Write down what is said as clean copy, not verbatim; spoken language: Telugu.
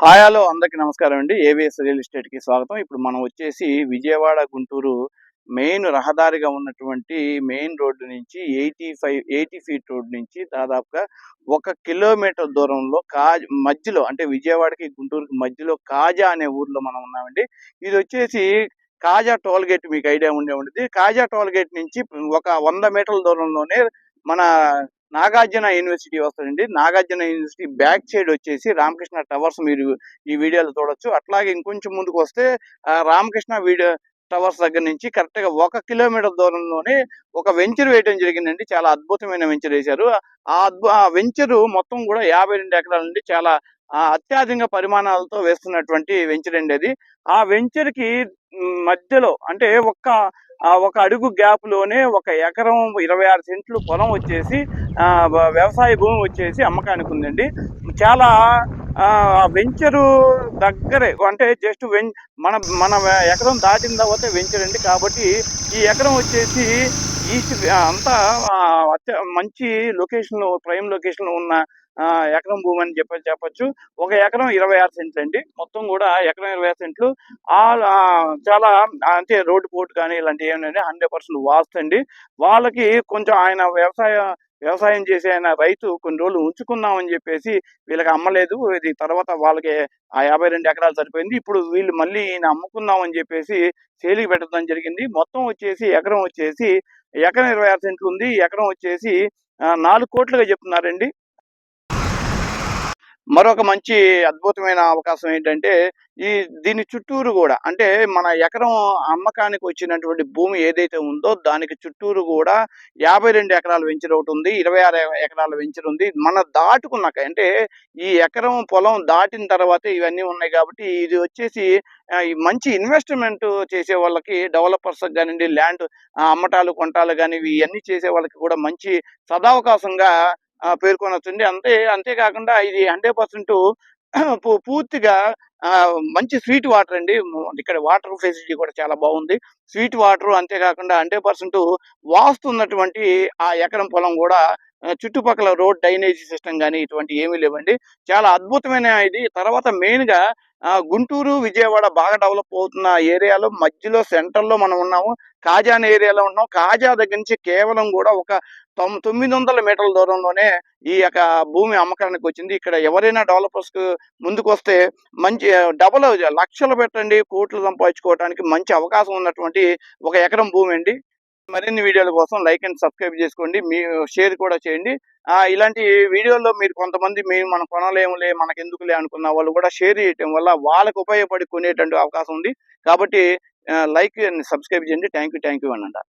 హాయ్ హలో అందరికీ నమస్కారం అండి. ఏవిఎస్ రియల్ ఎస్టేట్‌కి స్వాగతం. ఇప్పుడు మనం వచ్చేసి విజయవాడ, గుంటూరు మెయిన్ రహదారిగా ఉన్నటువంటి మెయిన్ రోడ్డు నుంచి 80 ఫీట్ రోడ్ నుంచి దాదాపుగా 1 కిలోమీటర్ దూరంలో మధ్యలో అంటే విజయవాడకి, గుంటూరుకి మధ్యలో కాజా అనే ఊర్లో మనం ఉన్నామండి. ఇదొచ్చేసి కాజా టోల్ గేట్ మీకు ఐడియా ఉండే ఉండిద్ది. కాజా టోల్ గేట్ నుంచి ఒక 100 మీటర్ల దూరంలోనే మన నాగార్జున యూనివర్సిటీ వస్తదండి. నాగార్జున యూనివర్సిటీ బ్యాక్ సైడ్ వచ్చేసి రామకృష్ణ టవర్స్ మీరు ఈ వీడియోలో చూడొచ్చు. అట్లాగే ఇంకొంచెం ముందుకొస్తే రామకృష్ణ టవర్స్ దగ్గర నుంచి కరెక్ట్‌గా 1 కిలోమీటర్ దూరంలోనే ఒక వెంచర్ వేయటం జరిగిందండి. చాలా అద్భుతమైన వెంచర్ ఏశారు. ఆ వెంచరు మొత్తం గూడా 52 ఎకరాలండి. చాలా అత్యధిక పరిమాణాలతో వేస్తున్నటువంటి వెంచర్ అండి అది. ఆ వెంచర్‌కి మధ్యలో అంటే ఒక అడుగు గ్యాప్‌లోనే 1 ఎకరం 26 సెంట్లు పొలం వచ్చేసి వ్యవసాయ భూమి వచ్చేసి అమ్మకానికి ఉందండి. చాలా వెంచరు దగ్గరే అంటే జస్ట్ మన మన ఎకరం దాటిన తర్వాతే వెంచర్ అండి. కాబట్టి ఈ ఎకరం వచ్చేసి అంతా మంచి లొకేషన్‌లో ప్రైమ్ లొకేషన్‌లో ఉన్న ఎకరం భూమి అని చెప్పొచ్చు. 1 ఎకరం 26 సెంట్లండి. మొత్తం గూడా ఎకరం 26 సెంట్లు. చాలా అంటే రోడ్డు పోటు కానీ ఇలాంటివి ఏమి లేదండి. 100% వాస్తు అండి. వాళ్ళకి కొంచెం ఆయన వ్యవసాయం చేసే ఆయన రైతు కొన్ని రోజులు ఉంచుకుందామని చెప్పేసి వీళ్ళకి అమ్మలేదు. ఇది తర్వాత వాళ్ళకి ఆ 52 ఎకరాలు సరిపోయింది. ఇప్పుడు వీళ్ళు మళ్ళీ ఈయన అమ్ముకుందాం అని చెప్పేసి సేల్‌కి పెట్టడం జరిగింది. మొత్తం వచ్చేసి ఎకరం 26 సెంట్లు ఉంది. ఎకరం వచ్చేసి 4,00,00,000గా చెప్తున్నారండి. మరొక మంచి అద్భుతమైన అవకాశం ఏంటంటే, దీని చుట్టూరు గూడా అంటే మన ఎకరం అమ్మకానికి వచ్చినటువంటి భూమి ఏదైతే ఉందో దానికి చుట్టూరు గూడా 52 ఎకరాల వెంచర్ ఒకటుంది. 26 ఎకరాల వెంచర్ ఉంది. దాటుకున్నాక అంటే ఈ ఎకరం పొలం దాటిన తర్వాతే ఇవన్నీ ఉన్నాయి గాబట్టి ఇది వచ్చేసి ఈ మంచి ఇన్వెస్ట్‌మెంట్ చేసే వాళ్ళకి డెవలపర్స్‌కి గానియండి, ల్యాండ్ అమ్మటాలు, కొనటాలు గాని ఇయన్నీ చేసే వాళ్ళకి కూడా మంచి సదవకాశంగా పేర్కొనొచ్చండి. అంతే కాకుండా ఇది 100% పూర్తిగా మంచి స్వీట్ వాటర్ అండి. ఇక్కడ వాటర్ ఫెసిలిటీ కూడా చాలా బాగుంది. స్వీట్ వాటర్ అంతే కాకుండా 100% వాస్తు ఉన్నటువంటి ఆ ఎకరం పొలం గూడా చుట్టుపక్కల రోడ్ డ్రైనేజీ సిస్టమ్ గాని ఇటువంటివి ఏమీ లేవండి. చాలా అద్భుతమైన ఇది. తర్వాత మెయిన్‌గా గుంటూరు, విజయవాడ బాగా డెవలప్ అవుతున్న ఏరియాలో మధ్యలో సెంటర్‌లో మనం ఉన్నాము. కాజా అనే ఏరియాలో ఉన్నాం. కాజా దగ్గర నుంచి కేవలం గూడా ఒక 900 మీటర్ల దూరంలోనే ఈ యొక్క భూమి అమ్మకానికి వచ్చింది. ఇక్కడ ఎవరైనా డెవలపర్స్‌కు ముందుకొస్తే మంచి డబుల్ లక్షలు పెట్టండి, కోట్లు సంపాదించుకోవడానికి మంచి అవకాశం ఉన్నటువంటి 1 ఎకరం భూమి అండి. మరిన్ని వీడియోల కోసం లైక్ అండ్ సబ్స్క్రైబ్ చేసుకోండి. షేర్ కూడా చేయండి. ఇలాంటి వీడియోల్లో మీరు కొంతమంది మనం కొనలేములే, మనకెందుకులే అనుకున్న వాళ్ళు కూడా షేర్ చేయటం వల్ల వాళ్ళకి ఉపయోగపడి కొనేటువంటి అవకాశం ఉంది. కాబట్టి లైక్ అండ్ సబ్స్క్రైబ్ చేయండి. థాంక్ యూ అనండి.